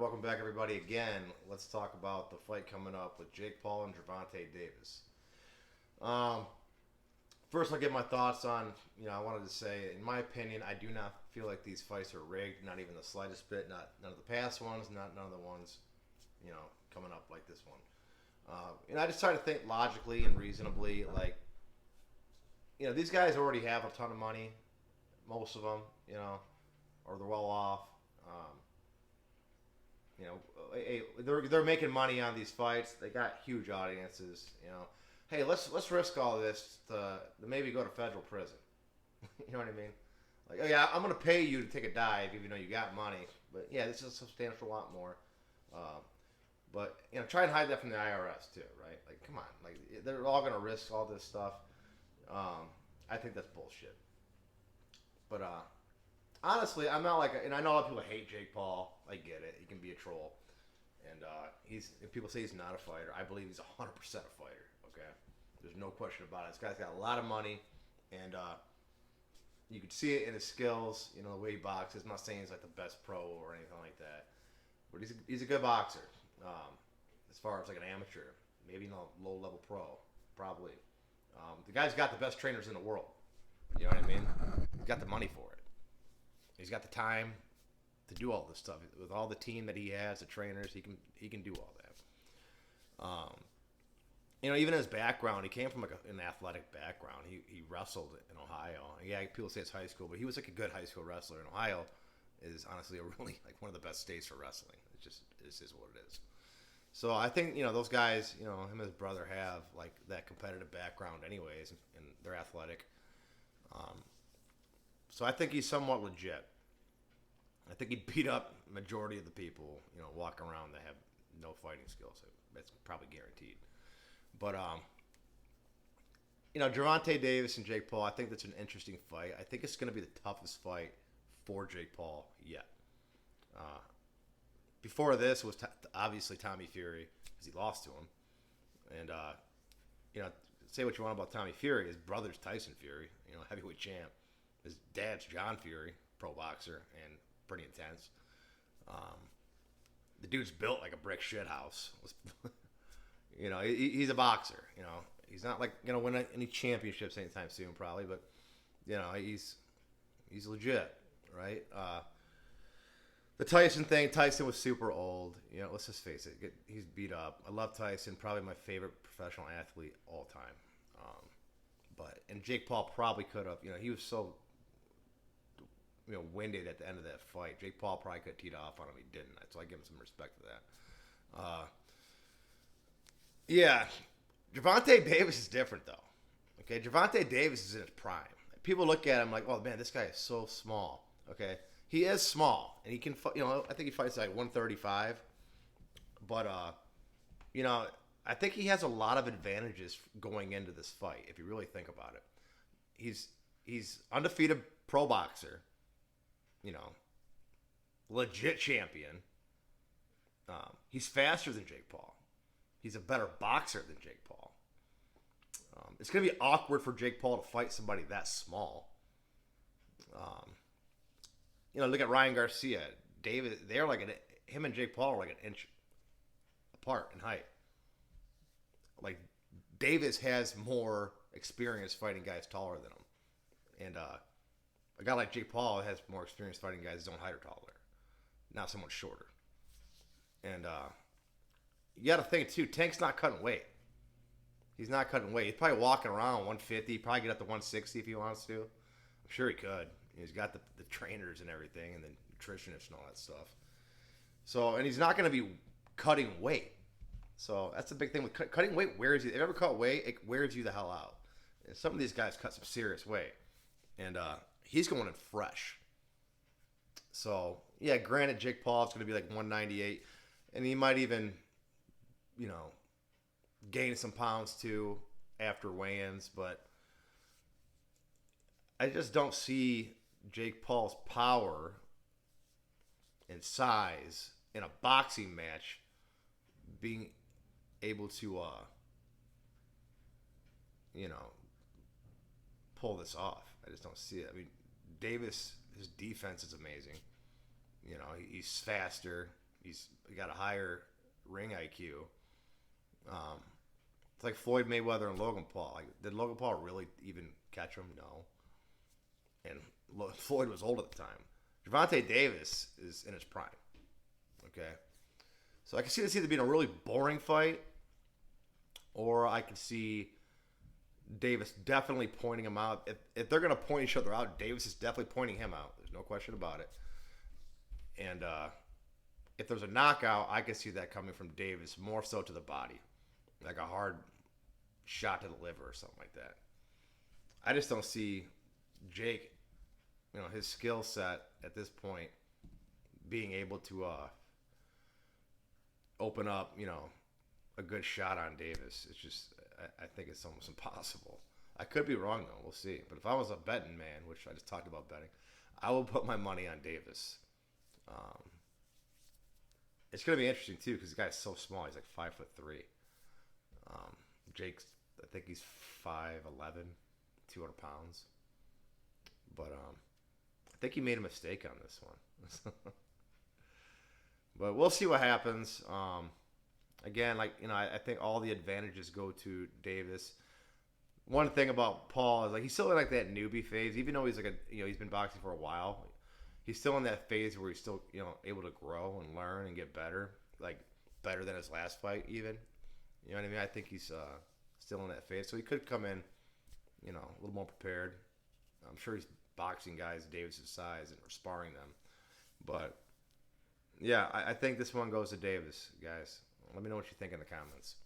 Welcome back, everybody. Again, let's talk about the fight coming up with Jake Paul and Gervonta Davis. Um, First, I'll get my thoughts on. I wanted to say, in my opinion, I do not feel like these fights are rigged. Not even the slightest bit. Not none of the past ones. None of the ones, coming up like this one. I just try to think logically and reasonably. These guys already have a ton of money, most of them. Or they're well off. Um, they're making money on these fights. They got huge audiences. Hey, let's risk all this to maybe go to federal prison. You know what I mean? Like, oh yeah, I'm gonna pay you to take a dive, even though you got money. But yeah, this is a substantial lot more. Uh, but try and hide that from the IRS too, right? Like, come on, like they're all gonna risk all this stuff. I think that's bullshit. But honestly, I'm not like, and I know a lot of people hate Jake Paul. I get it. He can be a troll, and if people say he's not a fighter, I believe he's 100% a fighter. Okay, there's no question about it. This guy's got a lot of money, and you can see it in his skills. The way he boxes. I'm not saying he's like the best pro or anything like that, but he's a good boxer. As far as like an amateur, maybe not a low level pro, probably. The guy's got the best trainers in the world. You know what I mean? He's got the money for it. He's got the time to do all this stuff with all the team that he has, the trainers. He can do all that. Even his background, he came from like an athletic background. He wrestled in Ohio. Yeah, people say it's high school, but he was like a good high school wrestler. And Ohio is honestly a really like one of the best states for wrestling. It is what it is. So I think those guys, him and his brother have like that competitive background, anyways, and they're athletic. So I think he's somewhat legit. I think he'd beat up majority of the people, walking around that have no fighting skills. That's probably guaranteed. But Gervonta Davis and Jake Paul, I think that's an interesting fight. I think it's going to be the toughest fight for Jake Paul yet. Before this was obviously Tommy Fury, because he lost to him. And say what you want about Tommy Fury, his brother's Tyson Fury, heavyweight champ. His dad's John Fury, pro boxer, and pretty intense. The dude's built like a brick shit house. He's a boxer. He's not like gonna win any championships anytime soon, probably, but he's legit, right? The Tyson thing. Tyson was super old. Let's just face it. He's beat up. I love Tyson. Probably my favorite professional athlete all time. And Jake Paul probably could have. He was so winded at the end of that fight. Jake Paul probably could have teed off on him. He didn't. So I give him some respect for that. Yeah, Gervonta Davis is different though. Okay, Gervonta Davis is in his prime. People look at him like, oh man, this guy is so small. Okay, he is small, and he can. I think he fights like 135. But I think he has a lot of advantages going into this fight. If you really think about it, he's undefeated pro boxer. Legit champion. He's faster than Jake Paul. He's a better boxer than Jake Paul. It's going to be awkward for Jake Paul to fight somebody that small. Look at Ryan Garcia. They're like him and Jake Paul are like an inch apart in height. Like, Davis has more experience fighting guys taller than him. And a guy like Jake Paul has more experience fighting guys his own height or taller. Not someone shorter. And you got to think, too, Tank's not cutting weight. He's not cutting weight. He's probably walking around 150. He'd probably get up to 160 if he wants to. I'm sure he could. He's got the trainers and everything and the nutritionists and all that stuff. So, and he's not going to be cutting weight. So that's the big thing with cutting weight. Wears you. If you ever cut weight, it wears you the hell out. And some of these guys cut some serious weight, and he's going in fresh. So yeah, granted, Jake Paul is going to be like 198, and he might even, gain some pounds too after weigh-ins. But I just don't see Jake Paul's power and size in a boxing match being able to, pull this off. I just don't see it. I mean, Davis, his defense is amazing. He's faster. He got a higher ring IQ. It's like Floyd Mayweather and Logan Paul. Like, did Logan Paul really even catch him? No. And Floyd was old at the time. Gervonta Davis is in his prime. Okay. So I can see this either being a really boring fight, or I can see Davis definitely pointing him out. If they're going to point each other out, Davis is definitely pointing him out. There's no question about it. And if there's a knockout, I can see that coming from Davis more so to the body, like a hard shot to the liver or something like that. I just don't see Jake, his skill set at this point being able to open up, a good shot on Davis. It's just, I think it's almost impossible. I could be wrong though. We'll see. But if I was a betting man, which I just talked about betting, I will put my money on Davis. It's going to be interesting too because the guy's so small. He's like 5'3". Jake's, I think he's 5'11", 200 pounds. But I think he made a mistake on this one. But we'll see what happens. Again, I think all the advantages go to Davis. One thing about Paul is he's still in that newbie phase, even though he's he's been boxing for a while. He's still in that phase where he's still able to grow and learn and get better, better than his last fight even. You know what I mean? I think he's still in that phase, so he could come in, a little more prepared. I'm sure he's boxing guys Davis's size and sparring them, but yeah, I think this one goes to Davis, guys. Let me know what you think in the comments.